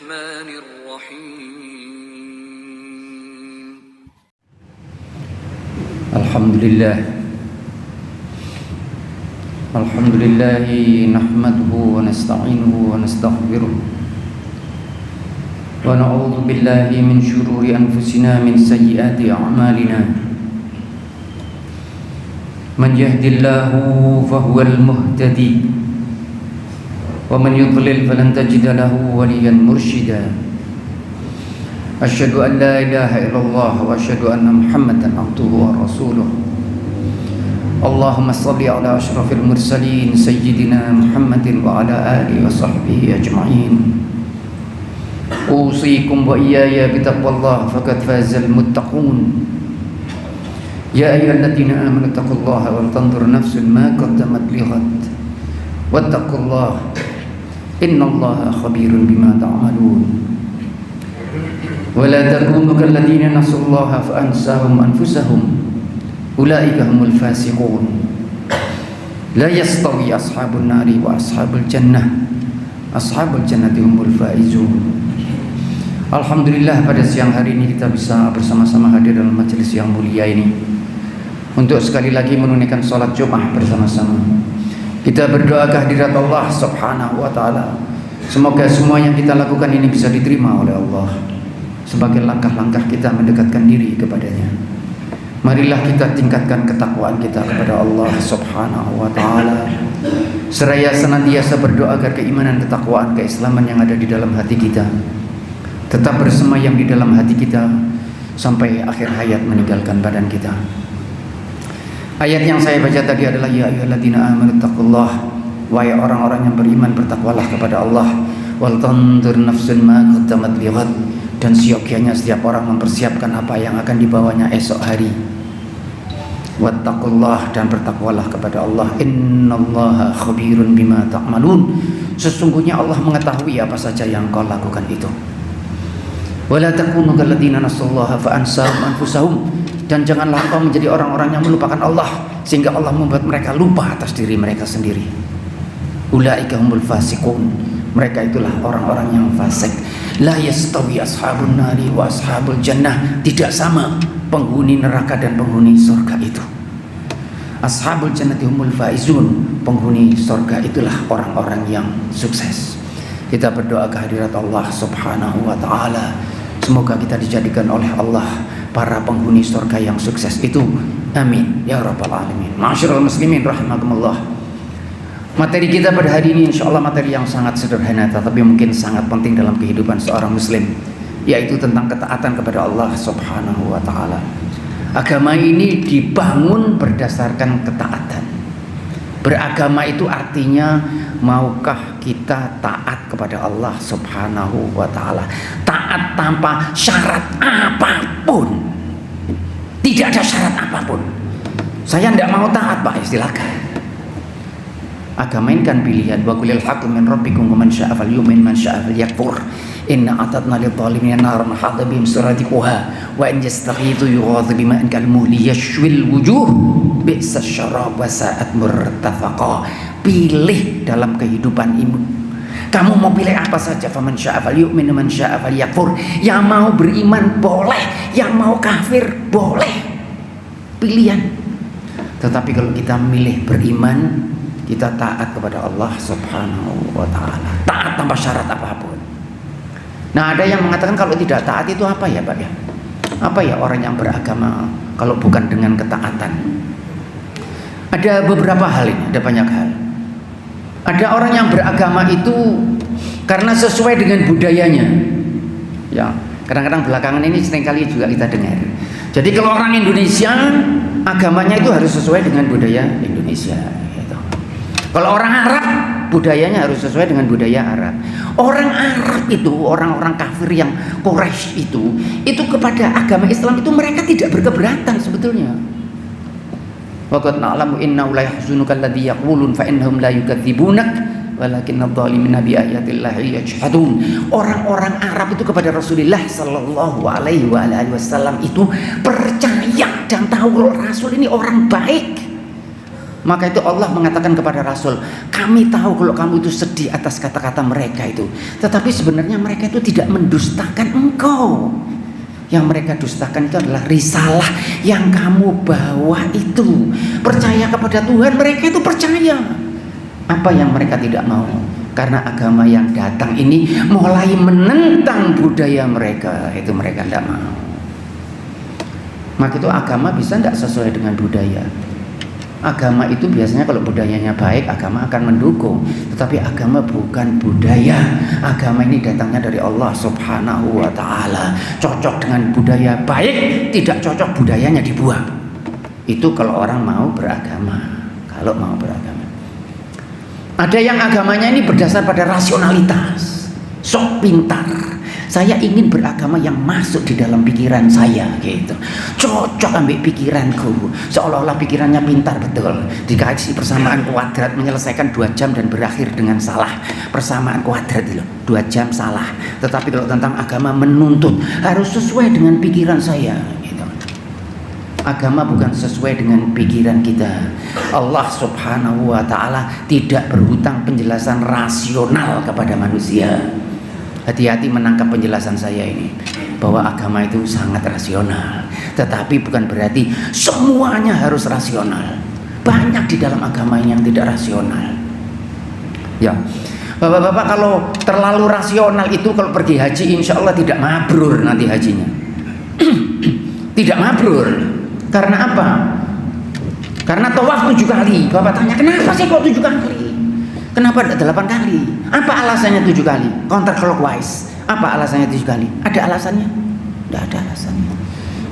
الرحمن الرحيم الحمد لله نحمده ونستعينه ونستغفره ونعوذ بالله من شرور أنفسنا من سيئات أعمالنا من يهد الله فهو المهتدي ومن يضلل فلن تجد له وليا مرشدا أشهد أن لا إله إلا الله وأشهد أن محمدا عبده ورسوله اللهم صل على أشرف المرسلين سيدنا محمد وعلى آله وصحبه أجمعين أوصيكم وإياي بتقوى الله فقد فاز المتقون يا أيها الذين آمنوا اتقوا الله ولتنظر نفس ما قدمت لغد واتقوا الله إن الله خبير بما تعملون ولا تكونوا كالذين نسوا الله فأنساهم أنفسهم أولئك هم الفاسقون لا يستوي أصحاب النار وأصحاب الجنة أصحاب الجنة هم الفائزون. Alhamdulillah, pada siang hari ini kita bisa bersama-sama hadir dalam majelis yang mulia ini untuk sekali lagi menunaikan sholat Jumat bersama-sama. Kita berdoa kehadirat Allah Subhanahu wa ta'ala, semoga semua yang kita lakukan ini bisa diterima oleh Allah sebagai langkah-langkah kita mendekatkan diri kepadanya. Marilah kita tingkatkan ketakwaan kita kepada Allah Subhanahu wa ta'ala, seraya senantiasa berdoa agar keimanan, ketakwaan, keislaman yang ada di dalam hati kita tetap bersemayam di dalam hati kita sampai akhir hayat meninggalkan badan kita. Ayat yang saya baca tadi adalah ya ayyuhalladzina amanu taqullah, wahai orang-orang yang beriman bertakwalah kepada Allah, wal tanzur nafsun ma qaddamat lighad, dan siokianya setiap orang mempersiapkan apa yang akan dibawanya esok hari. Wattaqullah, dan bertakwalah kepada Allah, innallaha khabirun bima ta'malun, sesungguhnya Allah mengetahui apa saja yang kau lakukan itu. Wala takunu kalladzina nasallaha fa ansahum anfusahum, dan janganlah kau menjadi orang-orang yang melupakan Allah sehingga Allah membuat mereka lupa atas diri mereka sendiri. Ulaika humul fasiqun, mereka itulah orang-orang yang fasik. La yastawi ashabun nari wa ashabul jannah, tidak sama penghuni neraka dan penghuni surga itu. Ashabul jannati humul faizun, penghuni surga itulah orang-orang yang sukses. Kita berdoa kehadirat Allah Subhanahu wa ta'ala, semoga kita dijadikan oleh Allah para penghuni surga yang sukses itu. Amin ya rabbal alamin. Ma'asyiral muslimin rahimakumullah. Materi kita pada hari ini insyaallah materi yang sangat sederhana tetapi mungkin sangat penting dalam kehidupan seorang muslim, yaitu tentang ketaatan kepada Allah Subhanahu wa ta'ala. Agama ini dibangun berdasarkan ketaatan. Beragama itu artinya maukah kita taat kepada Allah Subhanahu wa ta'ala, taat tanpa syarat apapun. Tidak ada syarat apapun. Saya tidak mau taat, Pak, silakan. Agama ini kan pilihan. Wa qulil haqqu min rabbikum wa man syaa'a falyu'min man syaa'a falyakfur. Inna a'tadna lidh-dhalimina naran ahata bihim suradiquha wa in yastaghithu yughadhu bima'in kalmuhli yashwil wujuh bi'sas syarab wa sa'at murtafaqa. Pilih dalam kehidupan ini. Kamu mau pilih apa saja, faman syaa'a falyu'min man syaa'a falyakfur. Yang mau beriman boleh, yang mau kafir boleh. Pilihan. Tetapi kalau kita milih beriman, kita taat kepada Allah Subhanahu wa ta'ala, taat tanpa syarat apapun. Nah, ada yang mengatakan kalau tidak taat itu apa ya, Pak ya? Apa ya orang yang beragama kalau bukan dengan ketaatan? Ada beberapa hal ini, ada banyak hal. Ada orang yang beragama itu karena sesuai dengan budayanya. Ya, kadang-kadang belakangan ini seringkali juga kita dengar. Jadi kalau orang Indonesia, agamanya itu harus sesuai dengan budaya Indonesia. Kalau orang Arab, budayanya harus sesuai dengan budaya Arab. Orang Arab itu, orang-orang kafir yang Quraisy itu kepada agama Islam itu mereka tidak berkeberatan sebetulnya. Wa qad na'lamu innahu la yahzunuka alladhi yaqulun fa innahum la yukadzibunak walakinna adh-dhalimina bi ayatillahi yajhadun. Orang-orang Arab itu kepada Rasulullah sallallahu alaihi wasallam itu percaya dan tahu Rasul ini orang baik. Maka itu Allah mengatakan kepada Rasul, kami tahu kalau kamu itu sedih atas kata-kata mereka itu, tetapi sebenarnya mereka itu tidak mendustakan engkau. Yang mereka dustakan itu adalah risalah yang kamu bawa itu. Percaya kepada Tuhan, mereka itu percaya. Apa yang mereka tidak mau? Karena agama yang datang ini mulai menentang budaya mereka, itu mereka tidak mau. Maka itu agama bisa tidak sesuai dengan budaya. Agama itu biasanya kalau budayanya baik, agama akan mendukung. Tetapi agama bukan budaya. Agama ini datangnya dari Allah Subhanahu wa ta'ala. Cocok dengan budaya baik, tidak cocok budayanya dibuang. Itu kalau orang mau beragama. Kalau mau beragama. Ada yang agamanya ini berdasar pada rasionalitas, sok pintar. Saya ingin beragama yang masuk di dalam pikiran saya, gitu. Cocok ambil pikiranku, seolah-olah pikirannya pintar betul. Dikasih persamaan kuadrat menyelesaikan 2 jam dan berakhir dengan salah. Persamaan kuadrat itu 2 jam salah. Tetapi kalau tentang agama menuntut harus sesuai dengan pikiran saya, gitu. Agama bukan sesuai dengan pikiran kita. Allah Subhanahu wa ta'ala tidak berhutang penjelasan rasional kepada manusia. Hati-hati menangkap penjelasan saya ini, bahwa agama itu sangat rasional. Tetapi bukan berarti semuanya harus rasional. Banyak di dalam agama ini yang tidak rasional. Ya, bapak-bapak, kalau terlalu rasional itu kalau pergi haji insya Allah tidak mabrur nanti hajinya. Tidak mabrur. Karena apa? Karena tawaf 7 kali. Bapak tanya, kenapa sih kok 7 kali? Kenapa tidak 8 kali? Apa alasannya 7 kali? Counterclockwise. Apa alasannya 7 kali? Ada alasannya? Tidak ada alasannya.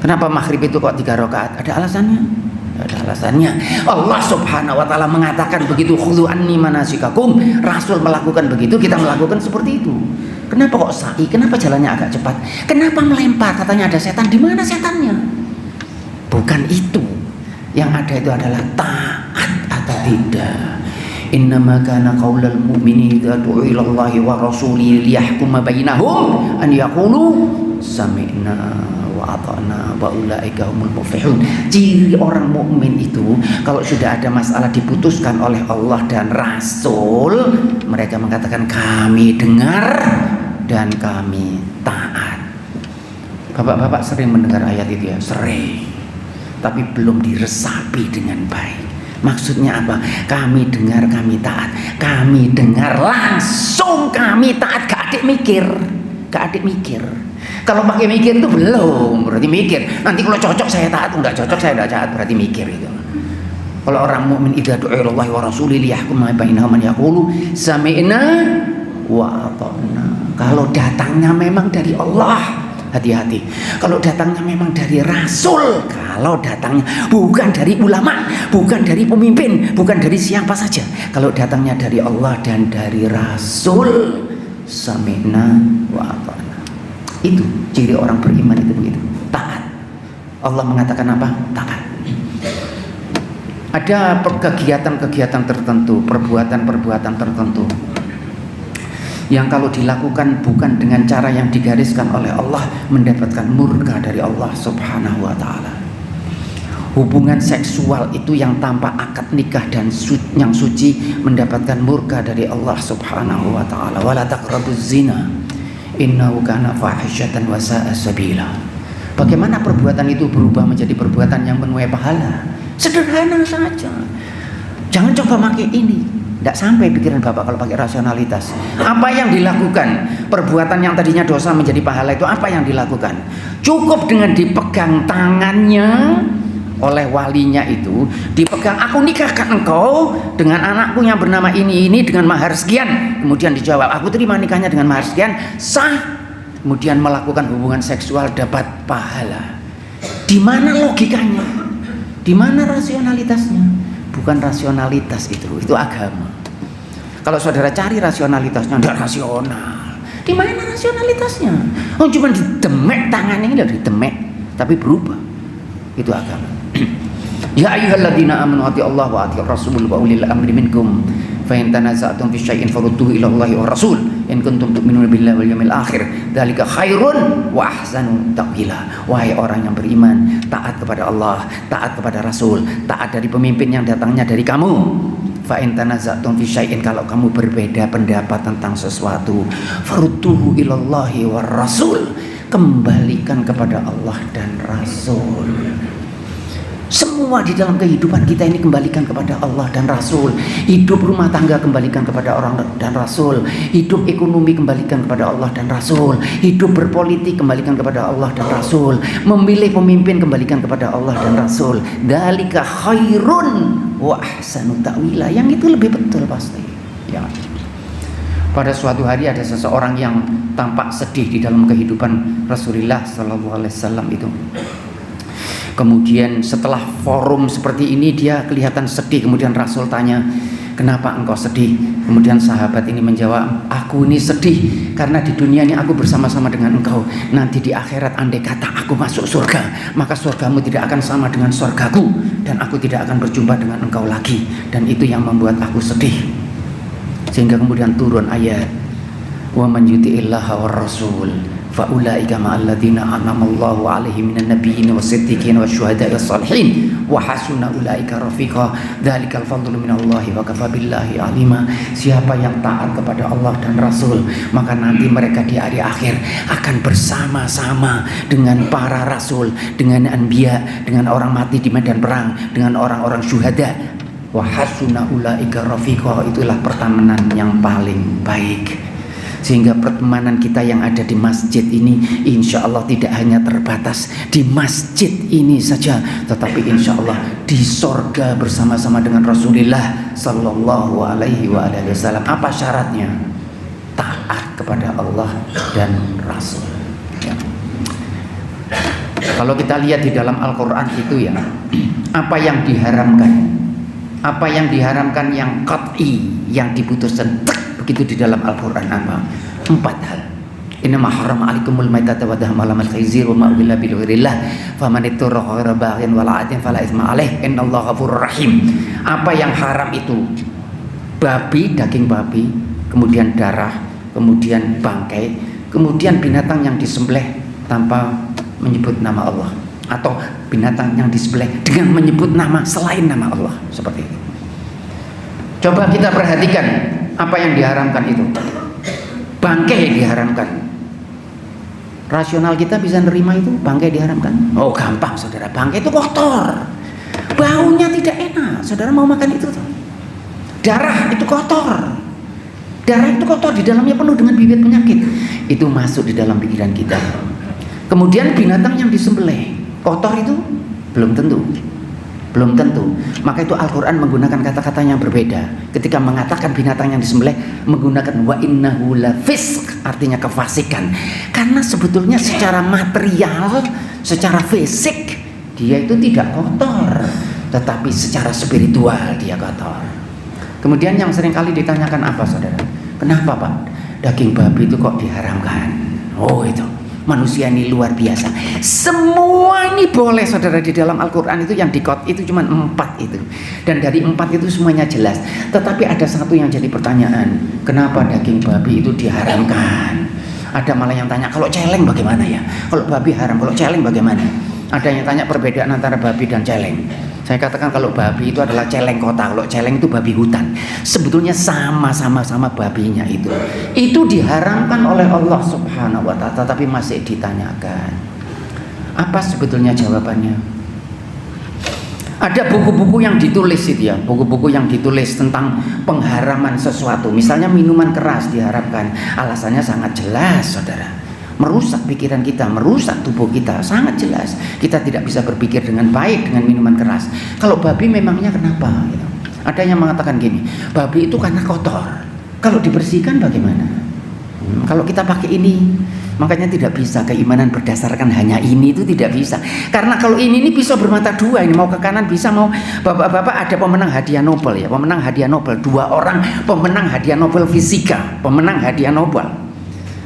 Kenapa maghrib itu kok 3 rakaat? Ada alasannya? Tidak ada alasannya. Allah Subhanahu wa ta'ala mengatakan begitu, khudhu anni manasikakum. Rasul melakukan begitu, kita melakukan seperti itu. Kenapa kok sa'i? Kenapa jalannya agak cepat? Kenapa melempar? Katanya ada setan. Di mana setannya? Bukan itu. Yang ada itu adalah taat atau tidak. Innama kana qaulal mu'mini idza du'a ila Allahi wa rasulihi liyahkuma bainahum an yaqulu sami'na wa ata'na wa ulaika humul muflihun. Ciri orang mukmin itu kalau sudah ada masalah diputuskan oleh Allah dan Rasul, mereka mengatakan kami dengar dan kami taat. Bapak-bapak sering mendengar ayat itu ya? Sering. Tapi belum diresapi dengan baik. Maksudnya apa? Kami dengar, kami taat. Kami dengar langsung kami taat. Gak adik mikir. Gak adik mikir. Kalau pakai mikir itu belum, berarti mikir. Nanti kalau cocok saya taat, enggak cocok saya tidak taat, berarti mikir itu. Kalau orang mukmin idza du'a ilallahi wa rasulihi liyahkum bainahum man yaqulu sami'na wa ata'na. Kalau datangnya memang dari Allah, hati-hati. Kalau datangnya memang dari Rasul, kalau datangnya bukan dari ulama, bukan dari pemimpin, bukan dari siapa saja, kalau datangnya dari Allah dan dari Rasul, sami'na wa ata'na. Itu ciri orang beriman itu begitu, taat. Allah mengatakan apa? Taat. Ada kegiatan-kegiatan tertentu, perbuatan-perbuatan tertentu yang kalau dilakukan bukan dengan cara yang digariskan oleh Allah mendapatkan murka dari Allah Subhanahu wa ta'ala. Hubungan seksual itu yang tanpa akad nikah dan yang suci mendapatkan murka dari Allah Subhanahu wa ta'ala. Wala taqrabuz zina innahu kana fahisyatan wa sa'a sabila. Bagaimana perbuatan itu berubah menjadi perbuatan yang menuai pahala? Sederhana saja. Jangan coba pakai ini. Tidak sampai pikiran Bapak kalau pakai rasionalitas. Apa yang dilakukan? Perbuatan yang tadinya dosa menjadi pahala itu apa yang dilakukan? Cukup dengan dipegang tangannya oleh walinya itu, dipegang, aku nikahkan engkau dengan anakku yang bernama ini dengan mahar sekian. Kemudian dijawab, aku terima nikahnya dengan mahar sekian, sah. Kemudian melakukan hubungan seksual dapat pahala. Di mana logikanya? Di mana rasionalitasnya? Bukan rasionalitas itu agama. Kalau saudara cari rasionalitasnya, tidak rasional. Di mana rasionalitasnya? Oh, cuma didemek tangannya ini, udah didemek, tapi berubah. Itu agama. Ya ayyuhalladzina amanu atiillaha wa atiiur rasul wa ulil amri minkum fa in tanaza'tum fi syai'in farudduhu ila Allahi wa rasul in kuntum tu'minuna billahi wal yawmil akhir dzalika khairun wa ahsanu ta'wila. Wahai orang yang beriman, taat kepada Allah, taat kepada Rasul, taat dari pemimpin yang datangnya dari kamu. Fa in tanaza'tum fi syai'in, kalau kamu berbeda pendapat tentang sesuatu, farudduhu ilallahi war rasul, kembalikan kepada Allah dan Rasul. Semua di dalam kehidupan kita ini kembalikan kepada Allah dan Rasul. Hidup rumah tangga kembalikan kepada orang dan Rasul. Hidup ekonomi kembalikan kepada Allah dan Rasul. Hidup berpolitik kembalikan kepada Allah dan Rasul. Memilih pemimpin kembalikan kepada Allah dan Rasul. Dzalika khairun wa ahsanu ta'wila. Yang itu lebih betul pasti. Ya. Pada suatu hari ada seseorang yang tampak sedih di dalam kehidupan Rasulullah sallallahu alaihi wasallam itu. Kemudian setelah forum seperti ini dia kelihatan sedih. Kemudian Rasul tanya, kenapa engkau sedih? Kemudian sahabat ini menjawab, aku ini sedih karena di dunia ini aku bersama-sama dengan engkau. Nanti di akhirat andai kata aku masuk surga, maka surgamu tidak akan sama dengan surgaku, dan aku tidak akan berjumpa dengan engkau lagi. Dan itu yang membuat aku sedih. Sehingga kemudian turun ayat, wa man yuti'illaha war rasul fa ulaika ma'al ladzina an'amallahu 'alaihim minan nabiyyin was-siddiqin wasyuhada'i was-shalihin wa hasuna ulaika rafiqa dzalikal fadlu minallahi wa kafa billahi 'alima. Siapa yang taat kepada Allah dan Rasul, maka nanti mereka di hari akhir akan bersama-sama dengan para rasul, dengan anbiya, dengan orang mati di medan perang, dengan orang-orang syuhada. Wa hasuna ulaika rafiqa, itulah pertemanan yang paling baik. Sehingga pertemanan kita yang ada di masjid ini insya Allah tidak hanya terbatas di masjid ini saja, tetapi insya Allah di sorga bersama-sama dengan Rasulullah Sallallahu Alaihi Wasallam. Apa syaratnya? Taat kepada Allah dan Rasul ya. Kalau kita lihat di dalam Al-Quran itu ya, apa yang diharamkan, apa yang diharamkan yang qat'i, yang diputuskan begitu di dalam Al-Quran apa? 4 hal. Innama harrama 'alaikumul maitata wa dama lamal khinzir wa ma uhilla bi ghairillah faman ittara ghaira baghin wala 'adin fala itsma 'alaih innallaha ghafurur rahim. Apa yang haram itu? Babi, daging babi, kemudian darah, kemudian bangkai, kemudian binatang yang disembelih tanpa menyebut nama Allah, atau binatang yang disembelih dengan menyebut nama selain nama Allah, seperti itu. Coba kita perhatikan apa yang diharamkan itu. Bangkai diharamkan. Rasional kita bisa nerima itu bangkai diharamkan? Oh gampang saudara, bangkai itu kotor, baunya tidak enak. Saudara mau makan itu tuh. Darah itu kotor, darah itu kotor, di dalamnya penuh dengan bibit penyakit. Itu masuk di dalam pikiran kita. Kemudian binatang yang disembelih kotor itu belum tentu. Belum tentu. Maka itu Al-Quran menggunakan kata-kata yang berbeda. Ketika mengatakan binatang yang disembelih menggunakan wa innahu lafisq, artinya kefasikan. Karena sebetulnya secara material, secara fisik dia itu tidak kotor, tetapi secara spiritual dia kotor. Kemudian yang sering kali ditanyakan apa saudara? Kenapa Pak daging babi itu kok diharamkan? Oh itu, manusia ini luar biasa. Semua ini boleh saudara, di dalam Al-Quran itu yang dikot itu cuma 4 itu. Dan dari 4 itu semuanya jelas. Tetapi ada satu yang jadi pertanyaan, kenapa daging babi itu diharamkan? Ada malah yang tanya, kalau celeng bagaimana ya? Kalau babi haram, kalau celeng bagaimana? Ada yang tanya perbedaan antara babi dan celeng. Saya katakan kalau babi itu adalah celeng kota, kalau celeng itu babi hutan. Sebetulnya sama-sama babinya itu. Itu diharamkan oleh Allah Subhanahu wa ta'ala, tetapi masih ditanyakan. Apa sebetulnya jawabannya? Ada buku-buku yang ditulis itu ya, buku-buku yang ditulis tentang pengharaman sesuatu. Misalnya minuman keras diharapkan. Alasannya sangat jelas, saudara. Merusak pikiran kita, merusak tubuh kita, sangat jelas. Kita tidak bisa berpikir dengan baik dengan minuman keras. Kalau babi memangnya kenapa? Gitu. Ada yang mengatakan gini, babi itu karena kotor. Kalau dibersihkan bagaimana? Kalau kita pakai ini, makanya tidak bisa keimanan berdasarkan hanya ini, itu tidak bisa. Karena kalau ini bisa bermata dua, ini mau ke kanan bisa, mau bapak-bapak ada pemenang hadiah Nobel ya, pemenang hadiah Nobel, 2 orang pemenang hadiah Nobel fisika, pemenang hadiah Nobel.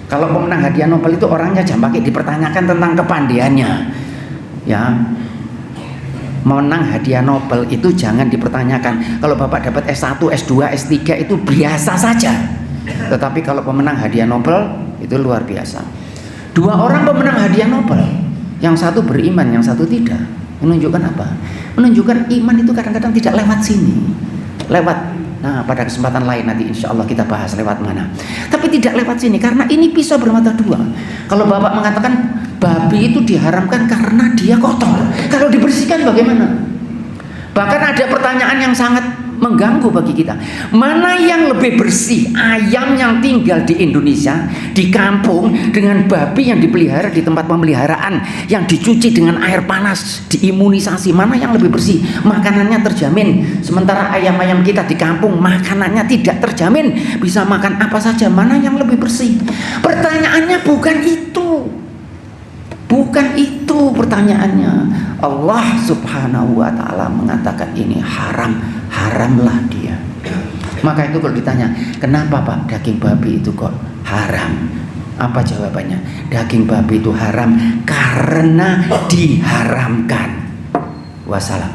Kalau pemenang hadiah Nobel itu orangnya jangan pakai dipertanyakan tentang kepandaiannya, ya. Menang hadiah Nobel itu jangan dipertanyakan. Kalau bapak dapat S1, S2, S3 itu biasa saja. Tetapi kalau pemenang hadiah Nobel itu luar biasa. 2 orang pemenang hadiah Nobel, yang satu beriman, yang satu tidak. Menunjukkan apa? Menunjukkan iman itu kadang-kadang tidak lewat sini, lewat. Nah, pada kesempatan lain nanti insya Allah kita bahas lewat mana. Tapi tidak lewat sini, karena ini pisau bermata dua. Kalau Bapak mengatakan babi itu diharamkan karena dia kotor, kalau dibersihkan bagaimana? Bahkan ada pertanyaan yang sangat mengganggu bagi kita. Mana yang lebih bersih? Ayam yang tinggal di Indonesia, di kampung, dengan babi yang dipelihara di tempat pemeliharaan, yang dicuci dengan air panas, diimunisasi. Mana yang lebih bersih? Makanannya terjamin. Sementara ayam-ayam kita di kampung, makanannya tidak terjamin. Bisa makan apa saja. Mana yang lebih bersih? Pertanyaannya bukan itu. Bukan itu pertanyaannya. Allah subhanahu wa ta'ala mengatakan ini haram, haramlah dia. Maka itu kalau ditanya, kenapa Pak daging babi itu kok haram? Apa jawabannya? Daging babi itu haram karena diharamkan. Wassalam.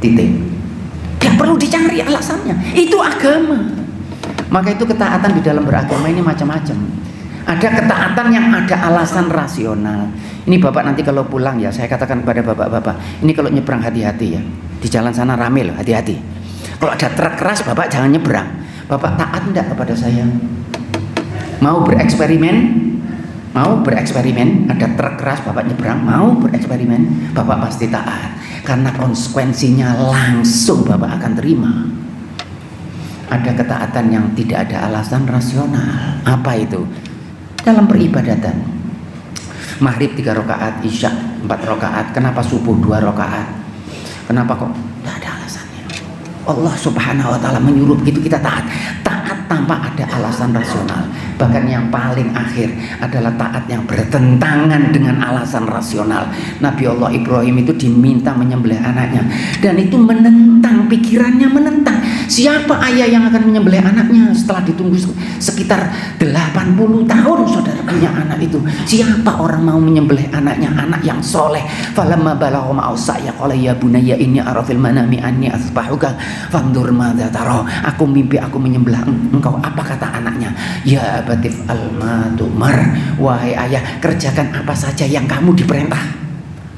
Titik. Gak perlu dicari alasannya. Itu agama. Maka itu ketaatan di dalam beragama ini macam-macam. Ada ketaatan yang ada alasan rasional. Ini Bapak nanti kalau pulang ya, saya katakan kepada Bapak-bapak, ini kalau nyebrang hati-hati ya. Di jalan sana rame loh, hati-hati. Kalau ada truk keras Bapak jangan nyebrang. Bapak taat enggak kepada saya? Mau bereksperimen? Mau bereksperimen? Ada truk keras Bapak nyebrang, mau bereksperimen? Bapak pasti taat. Karena konsekuensinya langsung Bapak akan terima. Ada ketaatan yang tidak ada alasan rasional. Apa itu? Dalam peribadatan, maghrib 3 rakaat, isya 4 rakaat, kenapa subuh 2 rakaat? Kenapa kok? Tidak ada alasannya. Allah subhanahu wa ta'ala menyuruh begitu kita taat. Taat tanpa ada alasan rasional. Bahkan yang paling akhir adalah taat yang bertentangan dengan alasan rasional. Nabi Allah Ibrahim itu diminta menyembelih anaknya, dan itu menentang, pikirannya menentang. Siapa ayah yang akan menyembelih anaknya setelah ditunggu sekitar 80 tahun saudara punya anak itu? Siapa orang mau menyembelih anaknya, anak yang soleh? Falamma balagha ma'asaya qala ya bunayya inni ara fil manami anni asbahuka fandur madza tara. Aku mimpi aku menyembelih engkau, apa kata anaknya? Ya abatif al-matumar, wahai ayah, kerjakan apa saja yang kamu diperintah.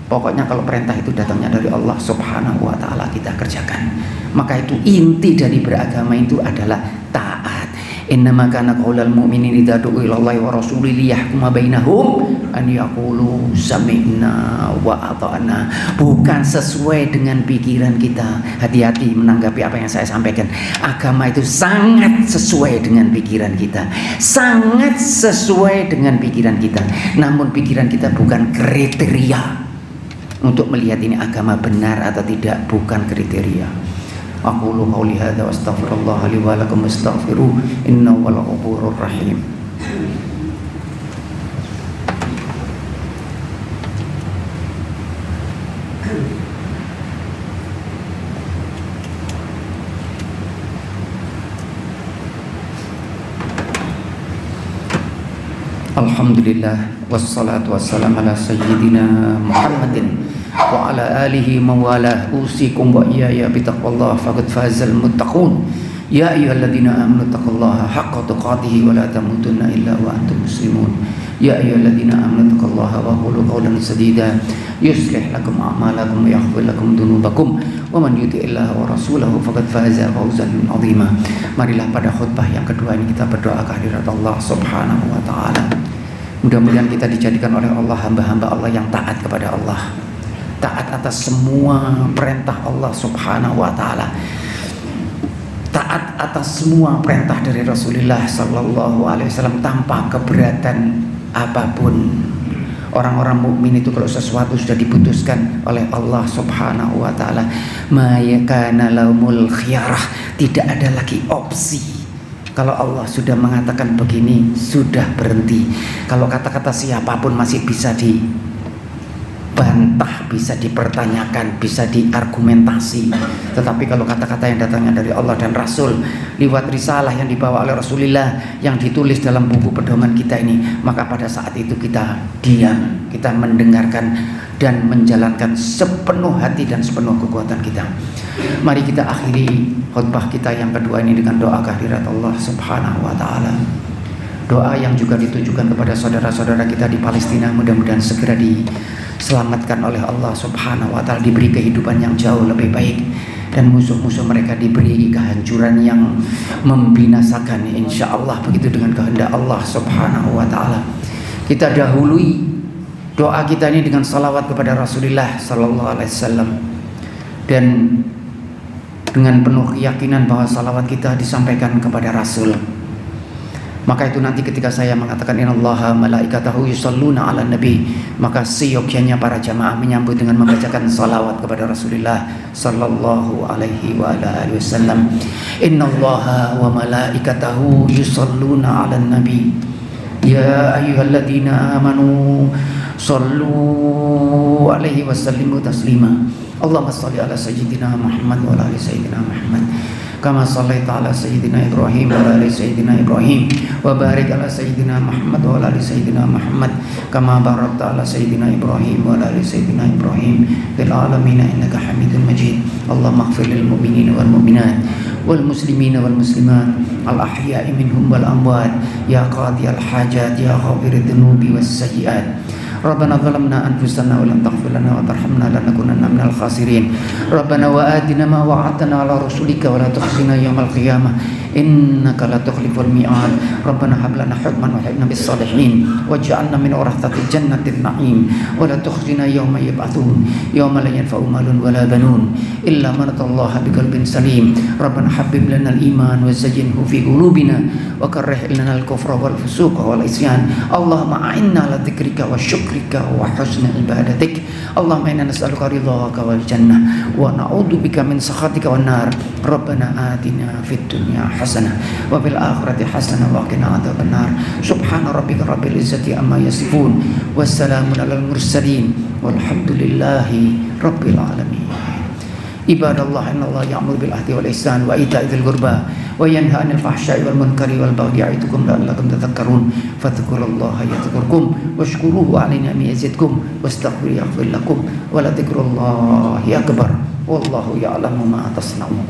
Pokoknya kalau perintah itu datangnya dari Allah subhanahu wa ta'ala, kita kerjakan. Maka itu inti dari beragama itu adalah taat. Innama kana qaulal mu'minin idza du'u ilallahi wa rasulihi liyahkuma bainahum an yaqulu sami'na wa ata'na. Bukan sesuai dengan pikiran kita. Hati-hati menanggapi apa yang saya sampaikan. Agama itu sangat sesuai dengan pikiran kita. Sangat sesuai dengan pikiran kita. Namun pikiran kita bukan kriteria untuk melihat ini agama benar atau tidak, bukan kriteria. Aqulu qouli hadza wa astaghfirullah li wa lakum astaghfiruh innahu wal ghafurur rahim. Alhamdulillah wassalatu wassalamu ala sayyidina Muhammadin wa ala alihi mawalah. Usikum wa iyaya bitaqwallah faqad fazal muttaqun. Ya ayyuhalladzina amanu taqullaha haqqa tuqatih wa la tamutunna illa wa antum muslimun. Ya ayyuhalladzina amanu taqullaha wa qulu qawlan sadida yuslih lakum a'malakum wa yaghfir lakum dhunubakum wa man yuti'illaha wa rasulahu faqad faza fawzan 'azima. Marilah pada khutbah yang kedua ini kita berdoa kehadirat Allah subhanahu wa ta'ala. Mudah-mudahan kita dijadikan oleh Allah hamba-hamba Allah yang taat kepada Allah, taat atas semua perintah Allah subhanahu wa ta'ala, taat atas semua perintah dari Rasulullah sallallahu alaihi wasallam tanpa keberatan apapun. Orang-orang mukmin itu kalau sesuatu sudah diputuskan oleh Allah subhanahu wa ta'ala, ma yakana lahumul khiyarah, tidak ada lagi opsi. Kalau Allah sudah mengatakan begini, sudah berhenti. Kalau kata-kata siapapun masih bisa dibantah, bisa dipertanyakan, bisa diargumentasi. Tetapi kalau kata-kata yang datangnya dari Allah dan Rasul lewat risalah yang dibawa oleh Rasulullah, yang ditulis dalam buku pedoman kita ini, maka pada saat itu kita diam, kita mendengarkan dan menjalankan sepenuh hati dan sepenuh kekuatan kita. Mari kita akhiri khutbah kita yang kedua ini dengan doa kehadirat Allah Subhanahu wa taala. Doa yang juga ditujukan kepada saudara-saudara kita di Palestina, mudah-mudahan segera diselamatkan oleh Allah Subhanahu wa taala, diberi kehidupan yang jauh lebih baik, dan musuh-musuh mereka diberi kehancuran yang membinasakan, insya Allah begitu dengan kehendak Allah Subhanahu wa taala. Kita dahului doa kita ini dengan salawat kepada Rasulullah sallallahu alaihi wasallam, dan dengan penuh keyakinan bahwa salawat kita disampaikan kepada Rasul. Maka itu nanti ketika saya mengatakan innallaha malaikatahu yusholluna 'alan nabi, maka seyogyanya para jamaah menyambut dengan membacakan salawat kepada Rasulullah sallallahu alaihi wa ala alihi wasallam. Innallaha wa malaikatahu yusholluna 'alan nabi ya ayyuhalladzina amanu shallu alaihi wasallimu taslima. Allahumma shalli ala sayyidina Muhammad wa ala ali sayyidina Muhammad kama shallaita ala sayyidina Ibrahim wa ala ali sayyidina Ibrahim wa barik ala sayyidina Muhammad wa ala ali sayyidina Muhammad kama barakta ala sayyidina Ibrahim wa ala ali sayyidina Ibrahim fil alamin innaka Hamidum Majid. Allahumma ighfir lil mu'minina wal mu'minat wal muslimina wal muslimat al ahya'i minhum wal amwat ya qadiyal hajat ya ghafirudz dzunubi was sayyi'at. Rabbana zalamna anfusana wa lam taghfir lana wa tarhamna lanakunanna minal khasirin. Rabbana wa atina ma wa'adtana ala rasulika wa la tukhzina yawmal qiyamah innaka la tukhliful mi'ad. Rabbana hab lana hukman wa hibna bis salihin waj'alna min warathati jannatin na'im wa la tukhzina yawma yub'atsun yawma la yanfa'u malun wa la banun illa man atallaha biqalbin salim. Rabbana habbib lana al-iman wa zayyinhu fi qulubina wa karrih lana al-kufra wal fusuqa wal isyan. Allahumma a'inna ala dzikrika wa syukrika wa husni ibadatik. Allahumma inna nas'aluka ridhaka wal jannah wa na'udzubika min sakhatika wan nar. Rabbana atina fid dunya hasanah wa fil akhirati hasanah wa qina adzabannar. Subhana rabbika rabbil izzati amma yasifun wassalamun alal mursalin walhamdulillahi rabbil alamin. Ibadallah innallaha ya'muru bil ahdi wal ihsan wa ita'i dzil qurba wa yanha 'anil fahsya'i wal munkari wal baghi ya'idukum la'allakum tadhakkarun. Fadhkurullaha yadhkurkum washkuruhu 'ala ni'amihi yazidkum wastaghfiruhu yaghfir lakum wa la dzikrullahi akbar wallahu ya'lamu ma tasna'un.